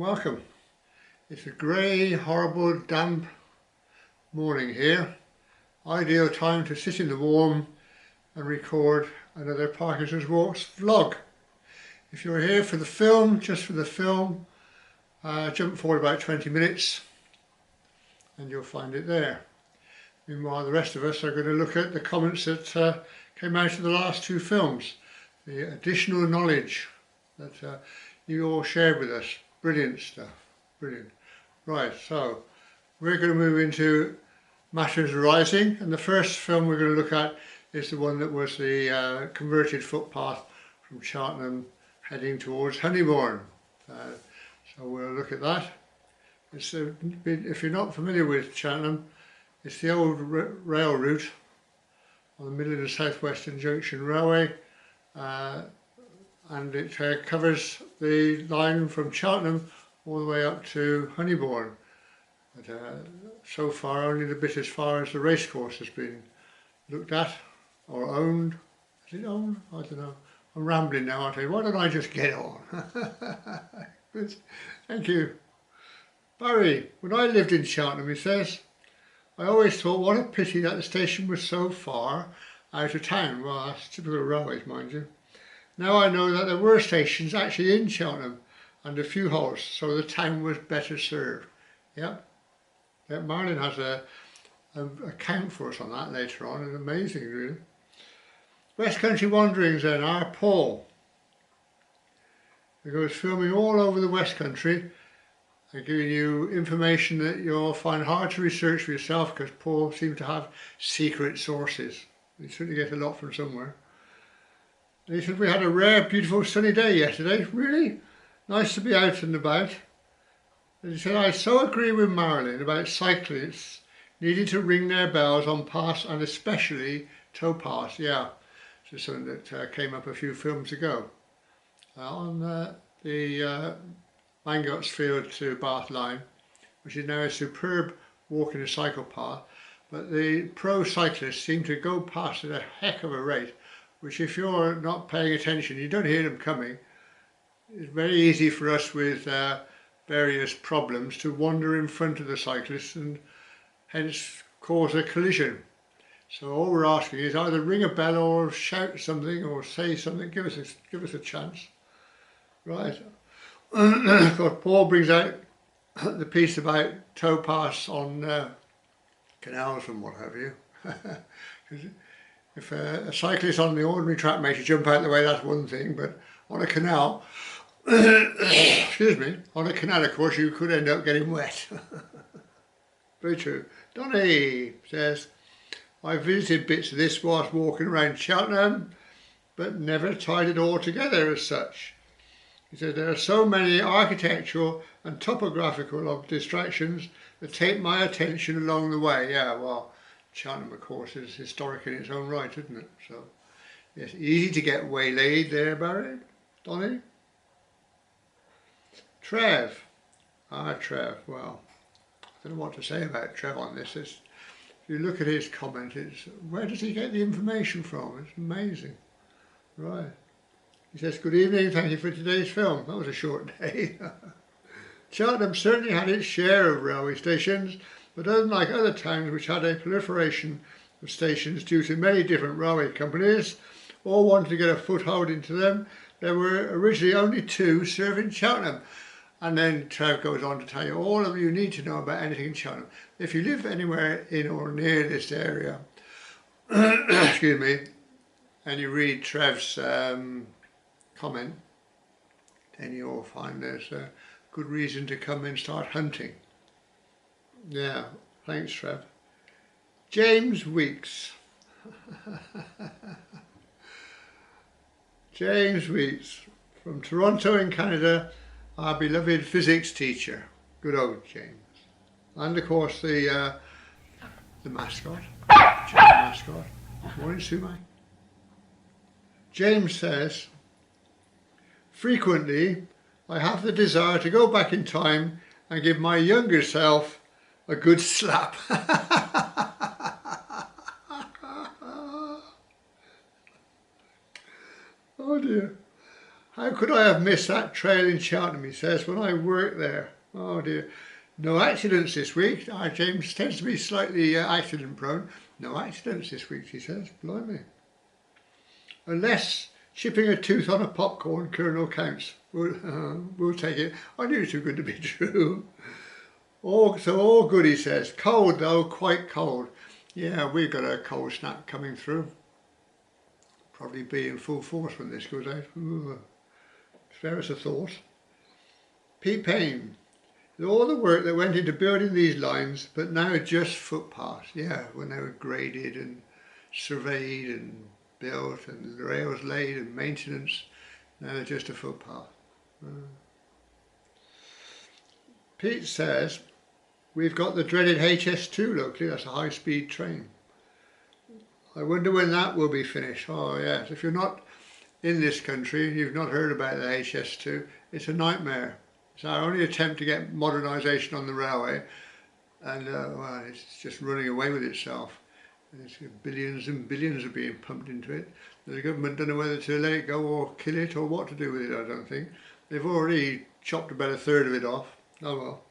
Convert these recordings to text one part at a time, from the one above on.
welcome. It's a grey, horrible, damp morning here. Ideal time to sit in the warm and record another Parkinson's Walks vlog. If you're here for the film, just for the film, jump forward about 20 minutes and you'll find it there. Meanwhile, the rest of us are going to look at the comments that came out of the last two films, the additional knowledge that you all shared with us. Brilliant stuff, brilliant. Right, so we're going to move into matters arising, and the first film we're going to look at is the one that was the converted footpath from Cheltenham heading towards Honeybourne. So we'll look at that. It's if you're not familiar with Cheltenham, it's the old rail route on the middle of the South Western Junction Railway, and it covers the line from Cheltenham all the way up to Honeybourne. But so far only the bit as far as the racecourse has been looked at or owned. Is it owned? I don't know. I'm rambling now, aren't I? Why don't I just get on? Thank you. Barry, when I lived in Cheltenham, he says, I always thought what a pity that the station was so far out of town. Well, that's typical railways, mind you. Now I know that there were stations actually in Cheltenham and a few halts, so the town was better served. Yep. Yeah, Marlon has a account for us on that later on. It's amazing, really. West Country Wanderings then, our Paul. He goes filming all over the West Country and giving you information that you'll find hard to research for yourself, because Paul seems to have secret sources. You certainly get a lot from somewhere. And he said we had a rare, beautiful sunny day yesterday. Really nice to be out and about. And he said, I so agree with Marilyn about cyclists needing to ring their bells on pass, and especially towpaths. Yeah, this is something that came up a few films ago. On the Mangotsfield to Bath line, which is now a superb walking and cycle path, but the pro cyclists seem to go past at a heck of a rate, which if you're not paying attention, you don't hear them coming. It's very easy for us with various problems to wander in front of the cyclists and hence cause a collision. So all we're asking is either ring a bell or shout something or say something, give us a chance. Right. Of course, Paul brings out the piece about towpaths on canals and what have you. If a cyclist on the ordinary track makes you jump out the way, that's one thing, but on a canal, excuse me, on a canal, of course, you could end up getting wet. Very true. Donny says, I visited bits of this whilst walking around Cheltenham, but never tied it all together as such. He said, there are so many architectural and topographical distractions that take my attention along the way. Yeah, well, Cheltenham, of course, is historic in its own right, isn't it? So, yes, easy to get waylaid there, Barry. Donny? Trev. Trev, well, I don't know what to say about Trev on this. If you look at his comment, it's, where does he get the information from? It's amazing. Right. He says, good evening, thank you for today's film. That was a short day. Cheltenham certainly had its share of railway stations, but unlike other towns which had a proliferation of stations due to many different railway companies, all wanted to get a foothold into them, there were originally only two serving Cheltenham. And then Trev goes on to tell you all of you need to know about anything in Cheltenham. If you live anywhere in or near this area, excuse me, and you read Trev's comment, then you'll find there's a good reason to come and start hunting. Yeah, thanks Trev. James Weeks. James Weeks from Toronto in Canada, our beloved physics teacher. Good old James. And of course the mascot, mascot. Morning, Sumai. James says, frequently I have the desire to go back in time and give my younger self a good slap. Oh dear. How could I have missed that trail in Cheltenham, he says, when I worked there? Oh dear. No accidents this week. Our James tends to be slightly accident prone. No accidents this week, he says. Blimey. Unless chipping a tooth on a popcorn kernel counts. We'll take it. I knew it was too good to be true. So all good, he says. Cold though, quite cold. Yeah, we've got a cold snap coming through. Probably be in full force when this goes out. Ooh, spare us a thought. Pete Payne. All the work that went into building these lines, but now just footpaths. Yeah, when they were graded and surveyed and built and the rails laid and maintenance, now they're just a footpath. Pete says, we've got the dreaded HS2 locally, that's a high-speed train. I wonder when that will be finished. Oh yes, if you're not in this country and you've not heard about the HS2, it's a nightmare. It's our only attempt to get modernisation on the railway, and well, it's just running away with itself. And it's billions and billions are being pumped into it. The government don't know whether to let it go or kill it or what to do with it, I don't think. They've already chopped about a third of it off. Oh well.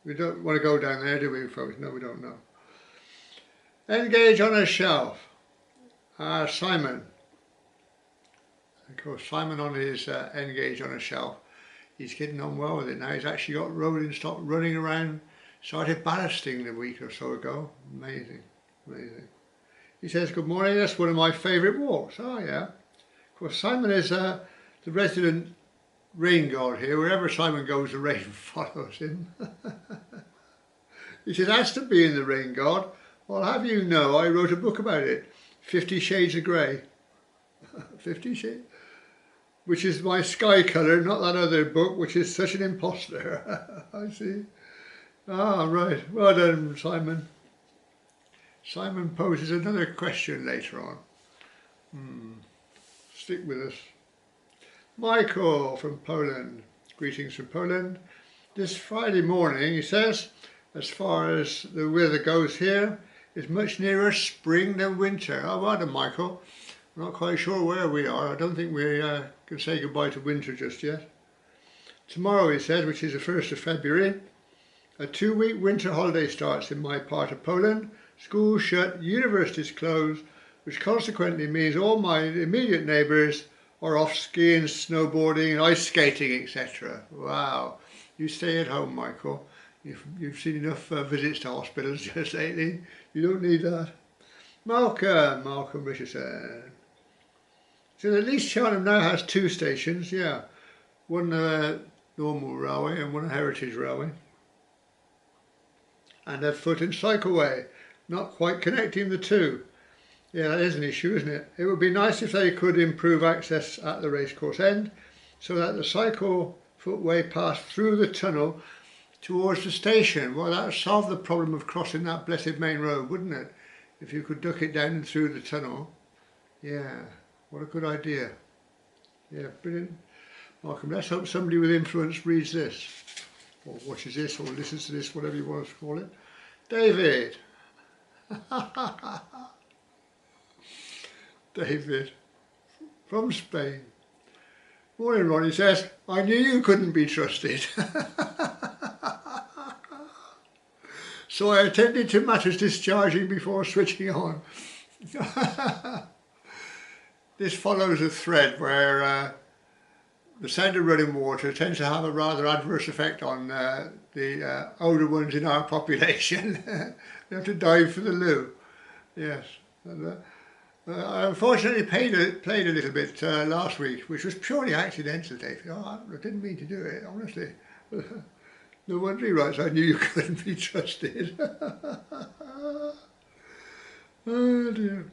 We don't want to go down there, do we, folks? No, we don't know. Engage on a shelf. Simon. Of course, Simon on his engage on a shelf. He's getting on well with it now. He's actually got rolling stock running around. Started ballasting a week or so ago. Amazing, amazing. He says, good morning, that's one of my favourite walks. Oh yeah. Of course, Simon is the resident rain god here. Wherever Simon goes, the rain follows him. He says, as to being the rain god, well, have you know, I wrote a book about it, 50 Shades of Grey. 50 Shades? Which is my sky colour, not that other book, which is such an imposter. I see. Ah, right. Well done, Simon. Simon poses another question later on. Stick with us. Michael from Poland. Greetings from Poland. This Friday morning, he says, as far as the weather goes here, is much nearer spring than winter. Oh, well done, Michael. I'm not quite sure where we are. I don't think we can say goodbye to winter just yet. Tomorrow, he said, which is the 1st of February, a 2-week winter holiday starts in my part of Poland. Schools shut, universities closed, which consequently means all my immediate neighbours are off skiing, snowboarding, and ice skating, etc. Wow. You stay at home, Michael. You've seen enough visits to hospitals just lately. You don't need that. Malcolm Richardson. So at least Cheltenham now has 2 stations, yeah. One normal railway and one heritage railway. And a foot and cycleway, not quite connecting the two. Yeah, that is an issue, isn't it? It would be nice if they could improve access at the racecourse end so that the cycle footway passed through the tunnel towards the station. Well, that would solve the problem of crossing that blessed main road, wouldn't it? If you could duck it down and through the tunnel. Yeah, what a good idea. Yeah, brilliant. Malcolm, let's hope somebody with influence reads this, or watches this, or listens to this, whatever you want to call it. David. David from Spain. Morning, Ronnie says, I knew you couldn't be trusted. So I attended to matters discharging before switching on. This follows a thread where the sound of running water tends to have a rather adverse effect on the older ones in our population. They have to dive for the loo. Yes. And, I unfortunately played a little bit last week, which was purely accidental, David. Oh, I didn't mean to do it, honestly. No wonder he writes, I knew you couldn't be trusted. Oh dear.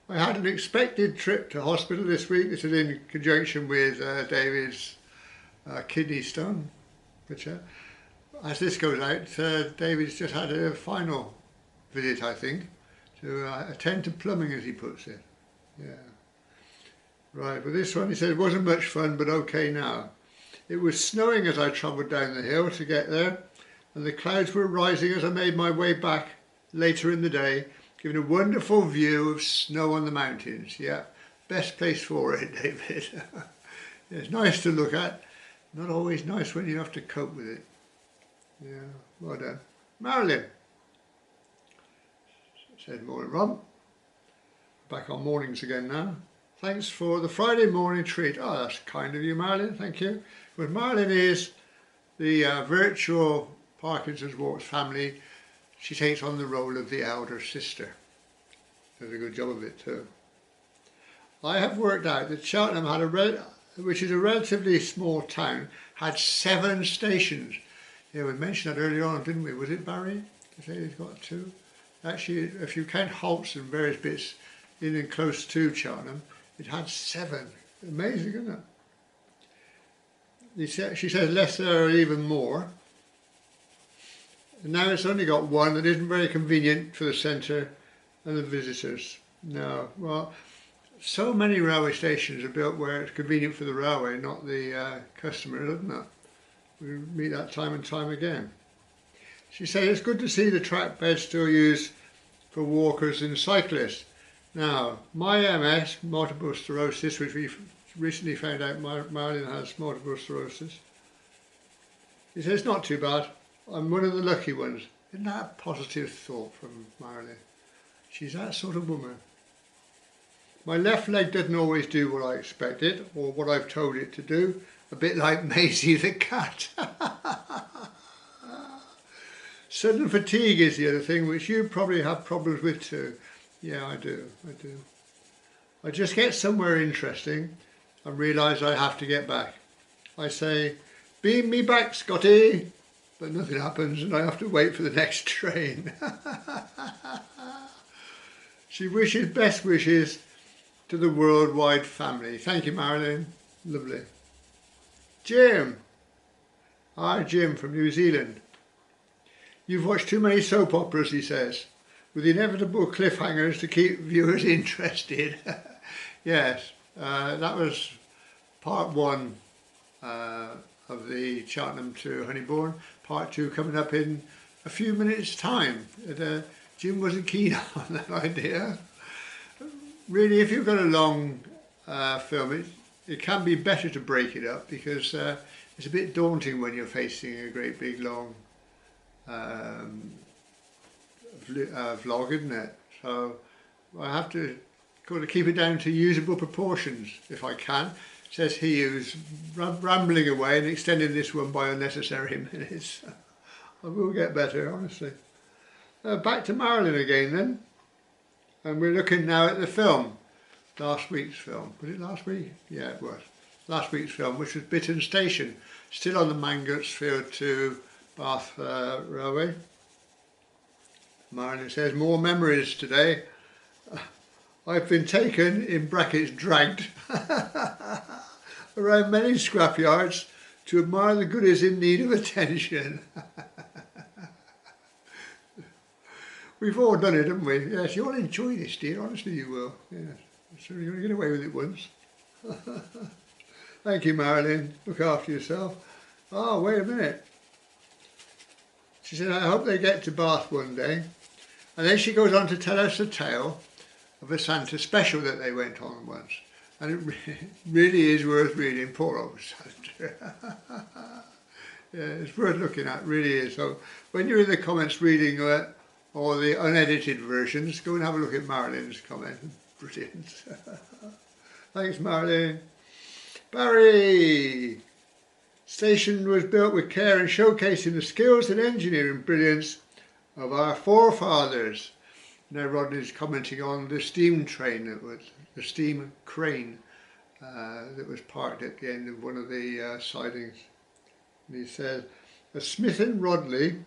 I had an expected trip to hospital this week. This is in conjunction with David's kidney stone, which as this goes out, David's just had a final visit, I think, to attend to plumbing, as he puts it. Yeah. Right, but this one, he said, it wasn't much fun, but okay now. It was snowing as I travelled down the hill to get there, and the clouds were rising as I made my way back later in the day, giving a wonderful view of snow on the mountains. Yeah, best place for it, David. It's nice to look at, not always nice when you have to cope with it. Yeah, well done. Marilyn says, morning Rob. Back on mornings again now. Thanks for the Friday morning treat. Oh, that's kind of you, Marilyn, thank you. But Marilyn is the virtual Parkinson's Walks family. She takes on the role of the elder sister. Does a good job of it too. I have worked out that Cheltenham had which is a relatively small town, had 7 stations. Yeah, we mentioned that earlier on, didn't we? Was it Barry? To say he's got 2? Actually, if you count halts and various bits in and close to Cheltenham, it had 7. Amazing, isn't it? She says Leicester are even more. And now it's only got 1 that isn't very convenient for the centre and the visitors. No, well, so many railway stations are built where it's convenient for the railway, not the customer, isn't it? We meet that time and time again. She said it's good to see the track bed still used for walkers and cyclists. Now, my MS, multiple sclerosis, which we recently found out Marilyn has multiple sclerosis. He says it's not too bad. I'm one of the lucky ones. Isn't that a positive thought from Marilyn? She's that sort of woman. My left leg doesn't always do what I expect it, or what I've told it to do. A bit like Maisie the cat. Sudden fatigue is the other thing, which you probably have problems with too. Yeah, I do. I just get somewhere interesting and realise I have to get back. I say, beam me back, Scotty, but nothing happens and I have to wait for the next train. She wishes best wishes to the worldwide family. Thank you, Marilyn. Lovely. Jim. Hi, Jim from New Zealand. You've watched too many soap operas, he says, with inevitable cliffhangers to keep viewers interested. Yes, that was part 1 of the Cheltenham to Honeybourne. Part 2 coming up in a few minutes' time. Jim wasn't keen on that idea. Really, if you've got a long film, it can be better to break it up because it's a bit daunting when you're facing a great big long vlog, isn't it? So I have to kind of keep it down to usable proportions if I can. Says he who's rambling away and extending this one by unnecessary minutes. I will get better, honestly. Back to Marilyn again then. And we're looking now at the film. Last week's film. Was it last week? Yeah, it was. Last week's film, which was Bitton Station. Still on the Mangotsfield to Bath Railway. Marilyn says, more memories today. I've been taken, in brackets, dragged, around many scrapyards to admire the goodies in need of attention. We've all done it, haven't we? Yes, you'll enjoy this, dear. Honestly, you will. Yes. So you're going to get away with it once. Thank you, Marilyn. Look after yourself. Oh, wait a minute. She said, I hope they get to Bath one day. And then she goes on to tell us a tale of a Santa special that they went on once. And it really is worth reading. Poor old Santa. Yeah, it's worth looking at, really is. So when you're in the comments reading or the unedited versions, go and have a look at Marilyn's comment. Brilliant. Thanks, Marilyn. Barry. Station was built with care and showcasing the skills and engineering brilliance of our forefathers. Now Rodney's commenting on the steam train that was, the steam crane that was parked at the end of one of the sidings. And he says, a Smith and Rodley,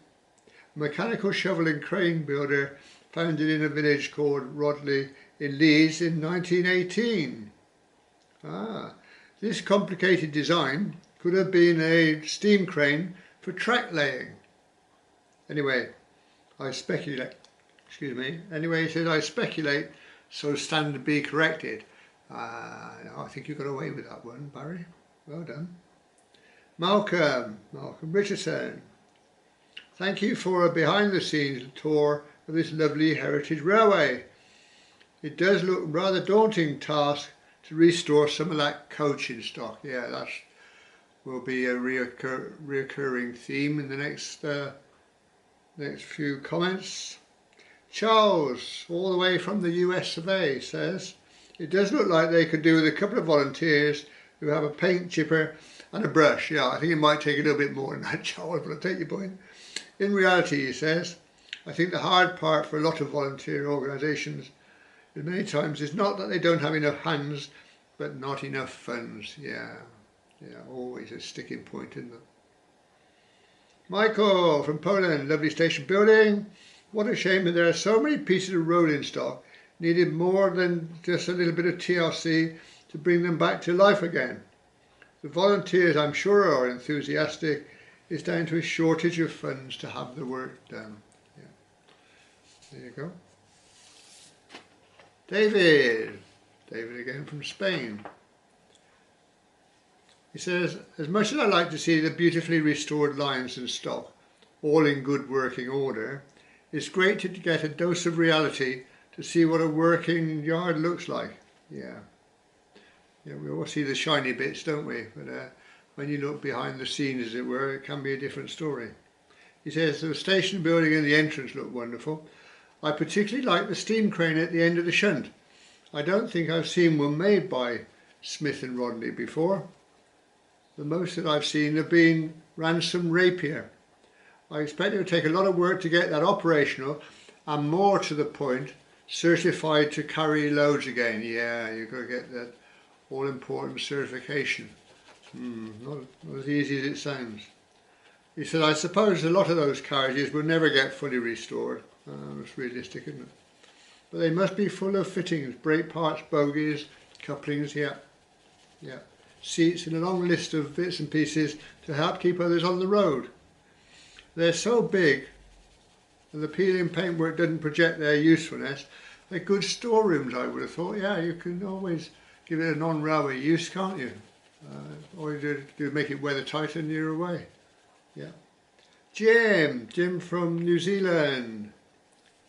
mechanical shovel and crane builder founded in a village called Rodley in Leeds in 1918. This complicated design could have been a steam crane for track laying. Anyway, I speculate, anyway he says, I speculate, so stand to be corrected. I think you got away with that one, Barry. Well done. Malcolm Richardson. Thank you for a behind-the-scenes tour of this lovely heritage railway. It does look a rather daunting task to restore some of that coaching stock. Yeah, that will be a reoccurring theme in the next few comments. Charles, all the way from the US of A, says, it does look like they could do with a couple of volunteers who have a paint chipper and a brush. Yeah, I think it might take a little bit more than that, Charles, but I take your point. In reality, he says, I think the hard part for a lot of volunteer organisations many times is not that they don't have enough hands, but not enough funds. Yeah, always a sticking point, isn't it? Michael from Poland, lovely station building. What a shame that there are so many pieces of rolling stock needed more than just a little bit of TLC to bring them back to life again. The volunteers, I'm sure, are enthusiastic. It's down to a shortage of funds to have the work done. Yeah. There you go. David again from Spain. He says, as much as I like to see the beautifully restored lines and stock, all in good working order, it's great to get a dose of reality to see what a working yard looks like. Yeah, we all see the shiny bits, don't we? But when you look behind the scenes, as it were, it can be a different story. He says, the station building and the entrance look wonderful. I particularly like the steam crane at the end of the shunt. I don't think I've seen one made by Smith and Rodney before. The most that I've seen have been Ransom Rapier. I expect it will take a lot of work to get that operational and, more to the point, certified to carry loads again. Yeah, you've got to get that all-important certification. Not as easy as it sounds. He said, I suppose a lot of those carriages will never get fully restored. It's realistic, isn't it? But they must be full of fittings, brake parts, bogies, couplings, yeah. Seats and a long list of bits and pieces to help keep others on the road. They're so big, and the peeling paintwork doesn't project their usefulness. They're good storerooms, I would have thought. Yeah, you can always give it a non-railway use, can't you? All you do is make it weather tight and you're away. Yeah. Jim from New Zealand.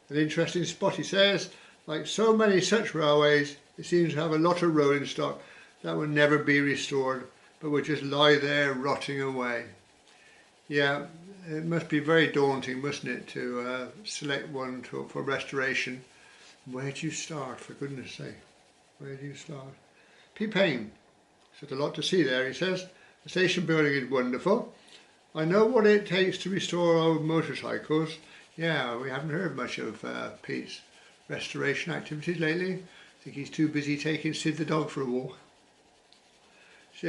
An interesting spot, he says. Like so many such railways, it seems to have a lot of rolling stock that will never be restored, but will just lie there rotting away. Yeah, it must be very daunting, mustn't it, to select one for restoration. Where do you start, for goodness sake? Where do you start? P. Payne. There's a lot to see there, he says. The station building is wonderful. I know what it takes to restore old motorcycles. Yeah, we haven't heard much of Pete's restoration activities lately. I think he's too busy taking Sid the dog for a walk.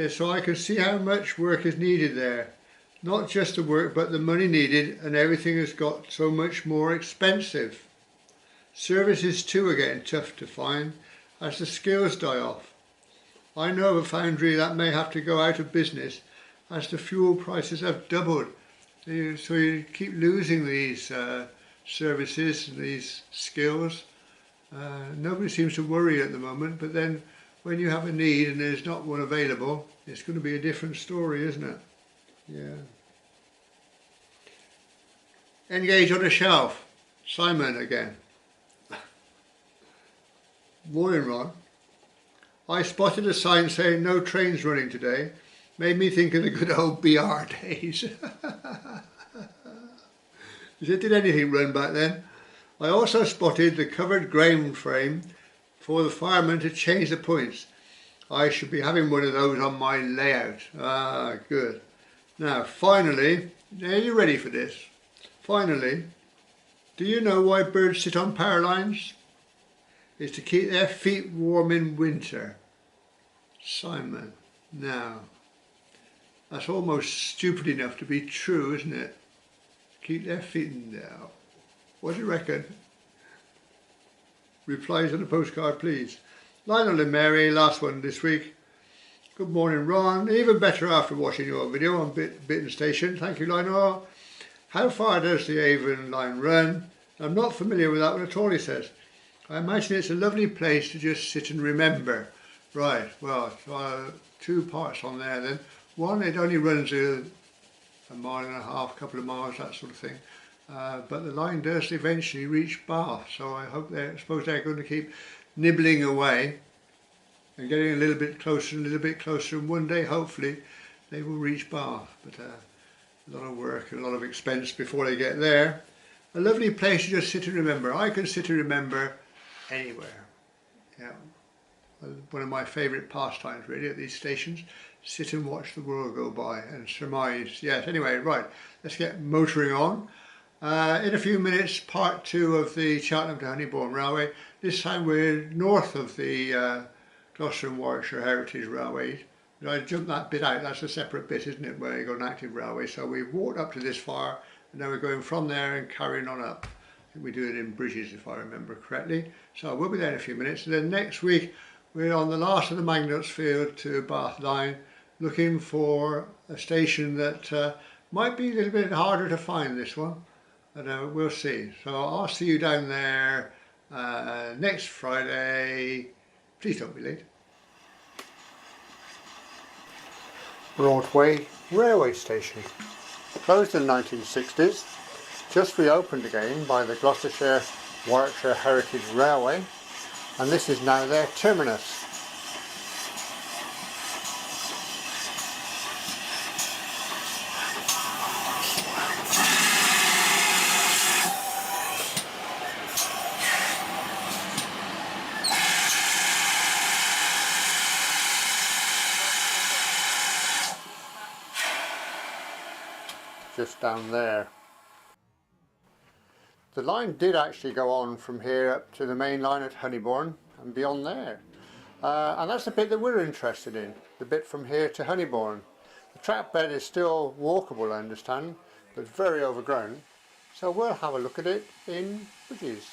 So I can see how much work is needed there. Not just the work, but the money needed, and everything has got so much more expensive. Services too are getting tough to find as the skills die off. I know of a foundry that may have to go out of business as the fuel prices have doubled. So you keep losing these services and these skills. Nobody seems to worry at the moment, but then when you have a need and there's not one available, it's going to be a different story, isn't it? Yeah. Engage on a shelf. Simon again. Morning, Ron. I spotted a sign saying no trains running today. Made me think of the good old BR days. Did anything run back then? I also spotted the covered grain frame for the firemen to change the points. I should be having one of those on my layout. Ah, good. Now, finally, are you ready for this? Finally, do you know why birds sit on power lines? It's to keep their feet warm in winter. Simon, now, that's almost stupid enough to be true, isn't it? Keep their feet in there. What do you reckon? Replies on a postcard, please. Lionel and Mary, last one this week. Good morning, Ron. Even better after watching your video on Bitton Station. Thank you, Lionel. How far does the Avon line run? I'm not familiar with that one at all, he says. I imagine it's a lovely place to just sit and remember. Right, well, two parts on there then. One, it only runs a mile and a half, couple of miles, that sort of thing. But the line does eventually reach Bath, so I suppose they're going to keep nibbling away. and getting a little bit closer, and one day hopefully they will reach Bath. But a lot of work and a lot of expense before they get there. A lovely place to just sit and remember. I can sit and remember anywhere. Yeah, one of my favourite pastimes really at these stations. Sit and watch the world go by and surmise. Yes, anyway, right, let's get motoring on. In a few minutes, part 2 of the Cheltenham to Honeybourne Railway. This time we're north of the Gloucester and Warwickshire Heritage Railway. I jumped that bit out, that's a separate bit, isn't it, where you got an active railway. So we've walked up to this far, and now we're going from there and carrying on up. I think we do it in bridges if I remember correctly. So we'll be there in a few minutes. And then next week we're on the last of the Magnots Field to Bath Line, looking for a station that might be a little bit harder to find, this one. But we'll see. So I'll see you down there next Friday. Please don't be late. Broadway Railway Station. Closed in the 1960s, just reopened again by the Gloucestershire Warwickshire Heritage Railway, and this is now their terminus. Just down there. The line did actually go on from here up to the main line at Honeybourne and beyond there. And that's the bit that we're interested in, the bit from here to Honeybourne. The track bed is still walkable, I understand, but very overgrown. So we'll have a look at it in bridges.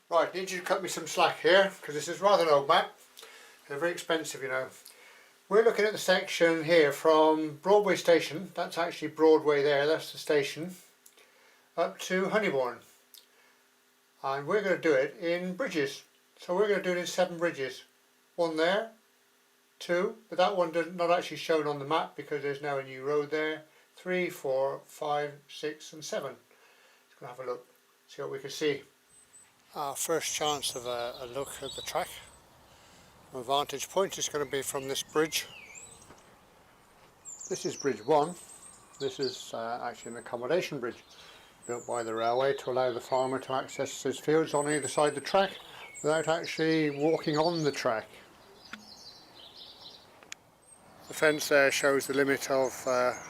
Right, I need you to cut me some slack here, because this is rather an old map. They're very expensive, you know. We're looking at the section here from Broadway Station, that's actually Broadway there, that's the station, up to Honeybourne. And we're going to do it in bridges. So we're going to do it in 7 bridges. 1 there, 2, but that one does not actually shown on the map because there's now a new road there. 3, 4, 5, 6 and 7. Let's go have a look, see what we can see. Our first chance of a look at the track. Our vantage point is going to be from this bridge. This is bridge 1. This is actually an accommodation bridge built by the railway to allow the farmer to access his fields on either side of the track without actually walking on the track. The fence there shows the limit of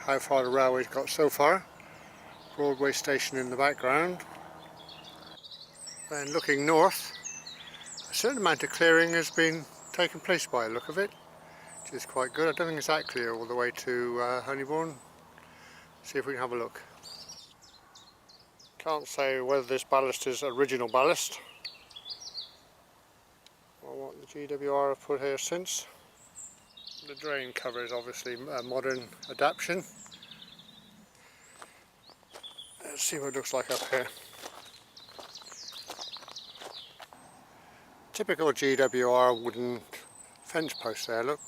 how far the railway's got so far. Broadway Station in the background. Then looking north, a certain amount of clearing has been taken place by the look of it, which is quite good. I don't think it's that clear all the way to Honeybourne. See if we can have a look. Can't say whether this ballast is original ballast or what the GWR have put here since. The drain cover is obviously a modern adaptation. Let's see what it looks like up here. Typical GWR wooden fence post there, look,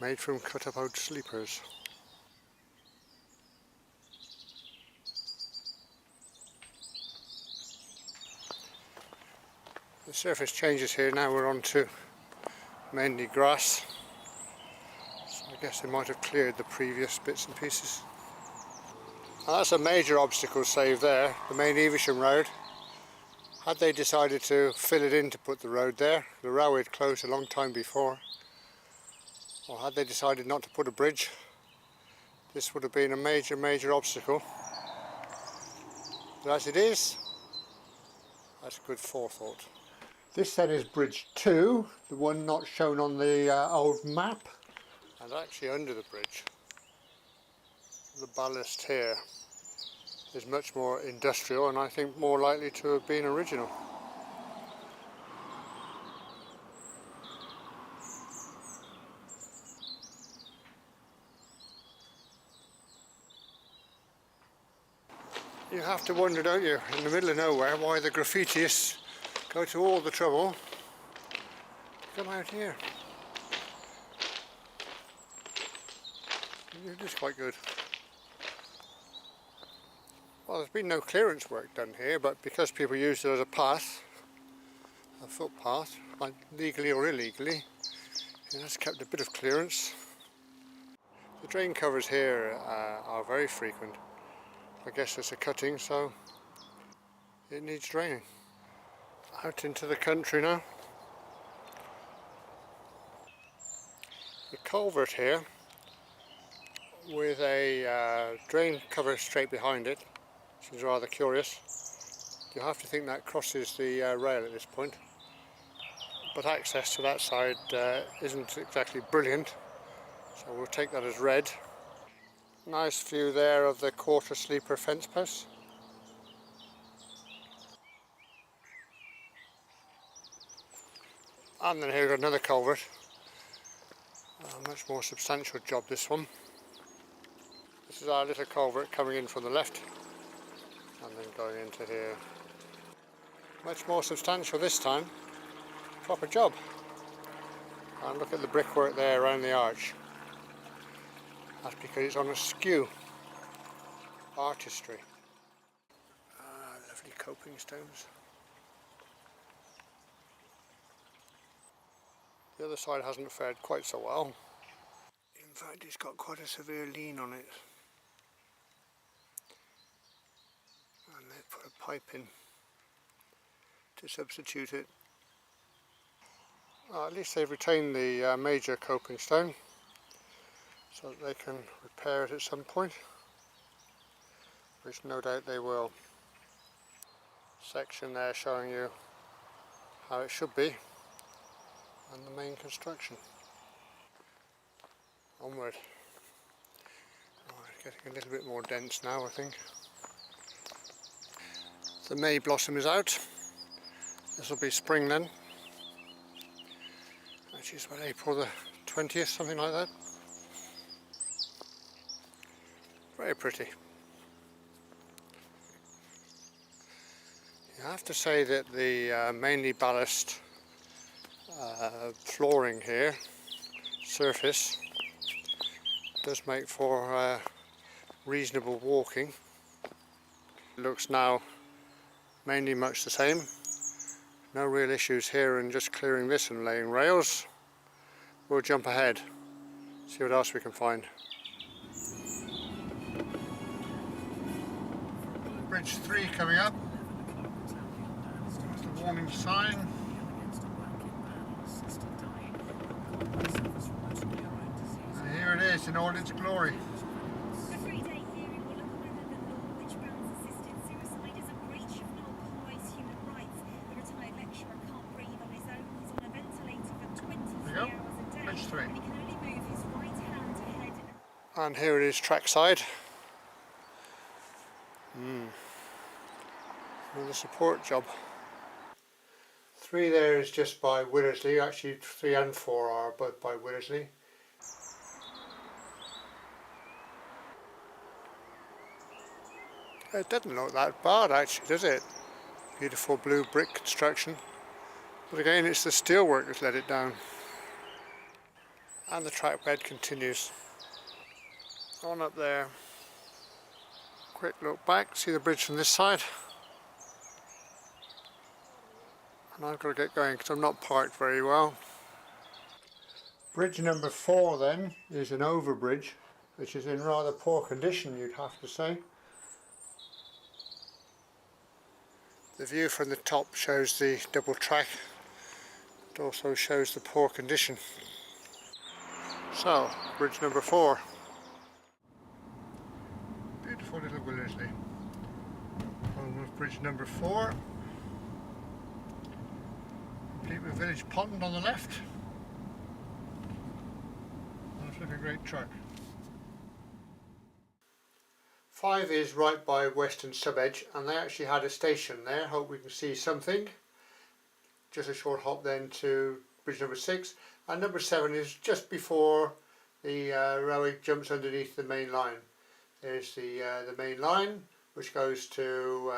made from cut up old sleepers. The surface changes here, now we're on to mainly grass, so I guess they might have cleared the previous bits and pieces. Now that's a major obstacle save there, the main Evesham Road. Had they decided to fill it in to put the road there, the railway had closed a long time before, or had they decided not to put a bridge, this would have been a major obstacle. But as it is, that's good forethought. This then is bridge 2, the one not shown on the old map, and actually under the bridge, the ballast here. is much more industrial and I think more likely to have been original. You have to wonder, don't you, in the middle of nowhere, why the graffitiists go to all the trouble to come out here. It is quite good. Well, there's been no clearance work done here, but because people use it as a path, a footpath, like legally or illegally, it has kept a bit of clearance. The drain covers here are very frequent. I guess it's a cutting, so it needs draining. Out into the country now. The culvert here, with a drain cover straight behind it, which is rather curious. You have to think that crosses the rail at this point. But access to that side isn't exactly brilliant, so we'll take that as read. Nice view there of the quarter sleeper fence posts. And then here we've got another culvert. A much more substantial job, this one. This is our little culvert coming in from the left and then going into here. Much more substantial this time. Proper job. And look at the brickwork there around the arch. That's because it's on a skew. Artistry. Ah, lovely coping stones. The other side hasn't fared quite so well. In fact, it's got quite a severe lean on it. And they put a pipe in to substitute it. Well, at least they've retained the major coping stone, so that they can repair it at some point, which no doubt they will. Section there showing you how it should be, and the main construction. Onward. Oh, it's getting a little bit more dense now, I think. The May blossom is out. This will be spring then. Which is about April the 20th, something like that. Very pretty. You have to say that the mainly ballast flooring here, surface, does make for reasonable walking. It looks now mainly much the same. No real issues here in just clearing this and laying rails. We'll jump ahead, see what else we can find. Bridge 3 coming up. There's the warning sign. And here it is in all its glory. And here it is trackside. Another support job. 3 there is just by Willersley, actually 3 and 4 are both by Willersley. It doesn't look that bad actually, does it? Beautiful blue brick construction. But again, it's the steelwork that's let it down. And the track bed continues. On up there. Quick look back, see the bridge from this side. And I've got to get going because I'm not parked very well. Bridge number 4 then is an overbridge, which is in rather poor condition, you'd have to say. The view from the top shows the double track. It also shows the poor condition. So, bridge number 4. Beautiful little Willersley. Home of bridge number 4. Complete with village pond on the left. That's a great track. 5 is right by Western Subedge, and they actually had a station there. Hope we can see something. Just a short hop then to bridge number 6, and number 7 is just before the railway jumps underneath the main line. There's the main line which goes to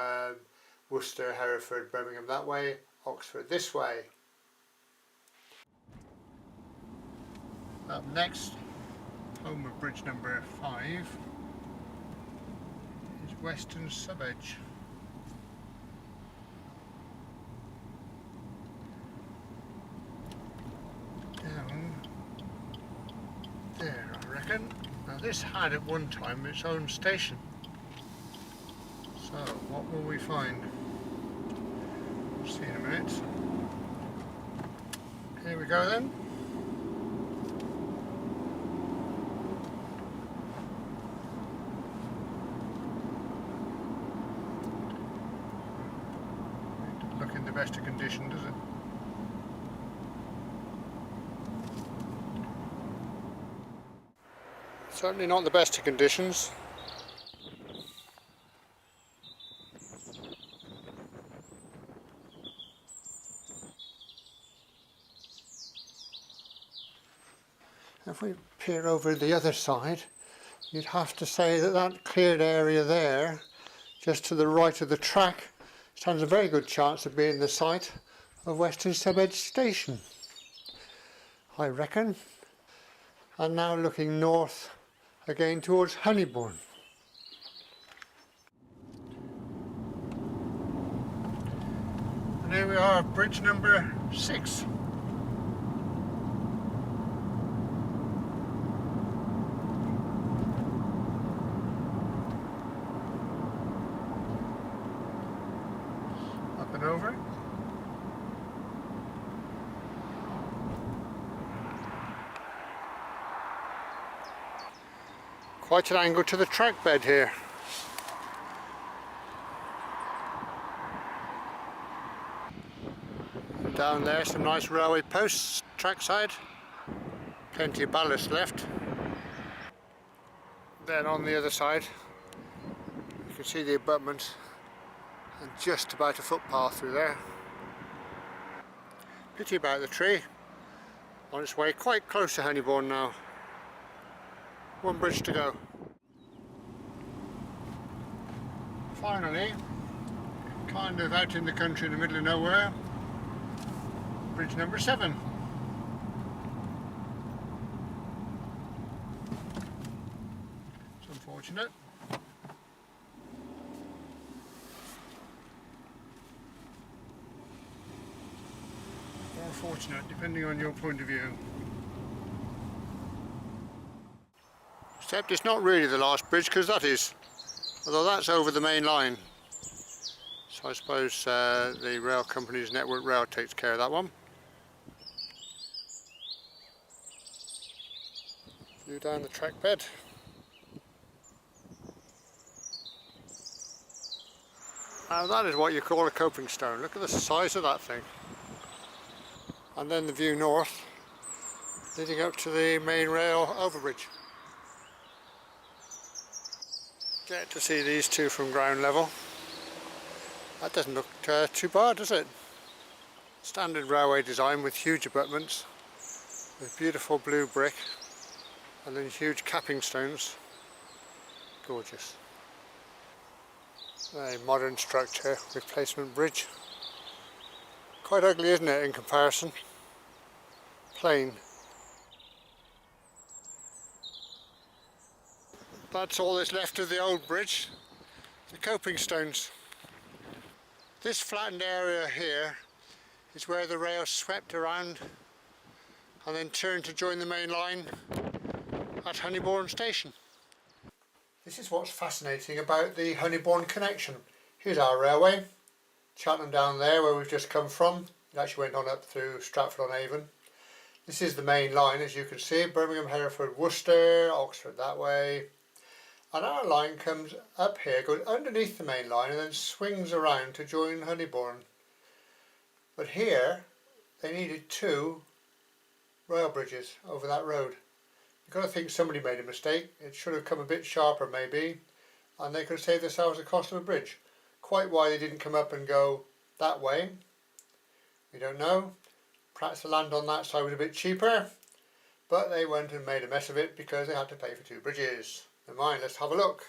Worcester, Hereford, Birmingham that way, Oxford this way. Up next, home of bridge number 5, is Western Subedge. Down there, I reckon. Now this had at one time its own station. So what will we find? We'll see in a minute. Here we go then. Look in the best of condition, does it? Certainly not the best of conditions. If we peer over the other side, you'd have to say that that cleared area there, just to the right of the track, stands a very good chance of being the site of Western Subedge Station, I reckon. And now looking north again towards Honeybourne. And here we are, bridge number 6. Up and over. Quite an angle to the track bed here. And down there some nice railway posts trackside. Plenty of ballast left. Then on the other side you can see the abutment and just about a footpath through there. Pity about the tree. On its way quite close to Honeybourne now. One bridge to go. Finally, kind of out in the country in the middle of nowhere, bridge number 7. It's unfortunate. Or fortunate, depending on your point of view. Except it's not really the last bridge, because that is, although that's over the main line. So I suppose the rail company's Network Rail takes care of that one. View down the track bed. Now that is what you call a coping stone. Look at the size of that thing. And then the view north, leading up to the main rail overbridge. Get to see these two from ground level. That doesn't look too bad, does it? Standard railway design with huge abutments, with beautiful blue brick, and then huge capping stones. Gorgeous. A modern structure, replacement bridge. Quite ugly, isn't it, in comparison? Plain. That's all that's left of the old bridge, the coping stones. This flattened area here is where the rail swept around and then turned to join the main line at Honeybourne station. This is what's fascinating about the Honeybourne connection. Here's our railway, Cheltenham down there where we've just come from. It actually went on up through Stratford-on-Avon. This is the main line, as you can see, Birmingham, Hereford, Worcester, Oxford that way. And our line comes up here, goes underneath the main line and then swings around to join Honeybourne. But here they needed 2 rail bridges over that road. You've got to think somebody made a mistake. It should have come a bit sharper maybe, and they could save themselves the cost of a bridge. Quite why they didn't come up and go that way, we don't know. Perhaps the land on that side was a bit cheaper, but they went and made a mess of it because they had to pay for 2 bridges. Never mind, let's have a look.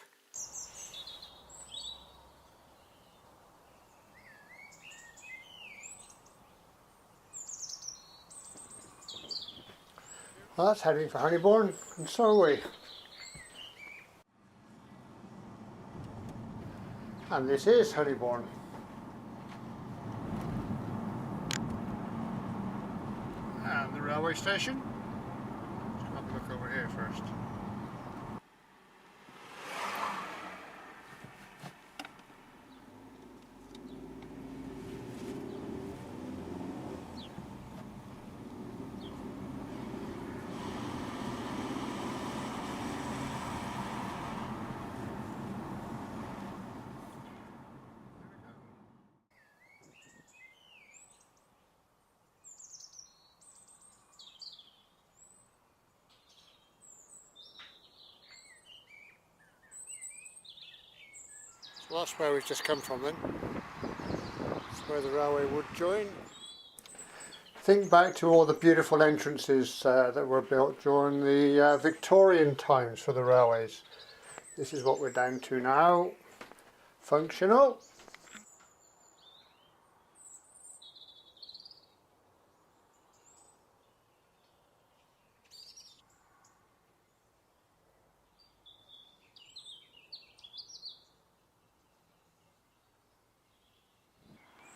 Well, that's heading for Honeybourne, and so are we. And this is Honeybourne. And the railway station. Let's have a look over here first. So that's where we've just come from then. That's where the railway would join. Think back to all the beautiful entrances that were built during the Victorian times for the railways. This is what we're down to now. Functional.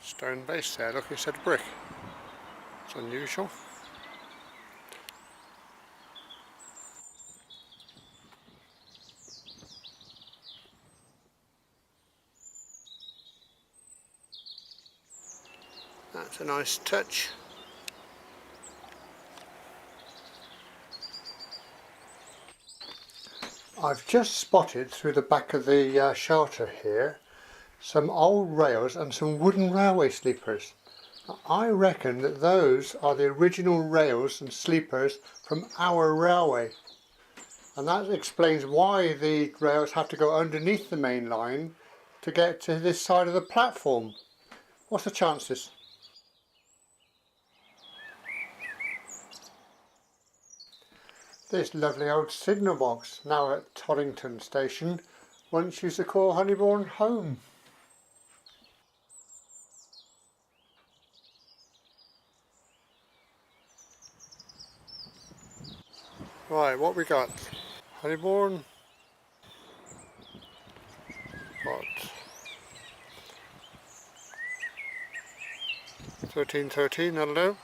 Stone base there, look, instead of brick. It's unusual. That's a nice touch. I've just spotted through the back of the shelter here some old rails and some wooden railway sleepers. I reckon that those are the original rails and sleepers from our railway, and that explains why the rails have to go underneath the main line to get to this side of the platform. What's the chances? This lovely old signal box, now at Toddington station, once used to call Honeybourne home. Right, what we got? Honeybourne. What? 1313, that'll do.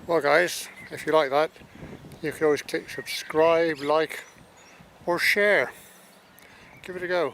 Well guys, if you like that, you can always click subscribe, like or share. Give it a go.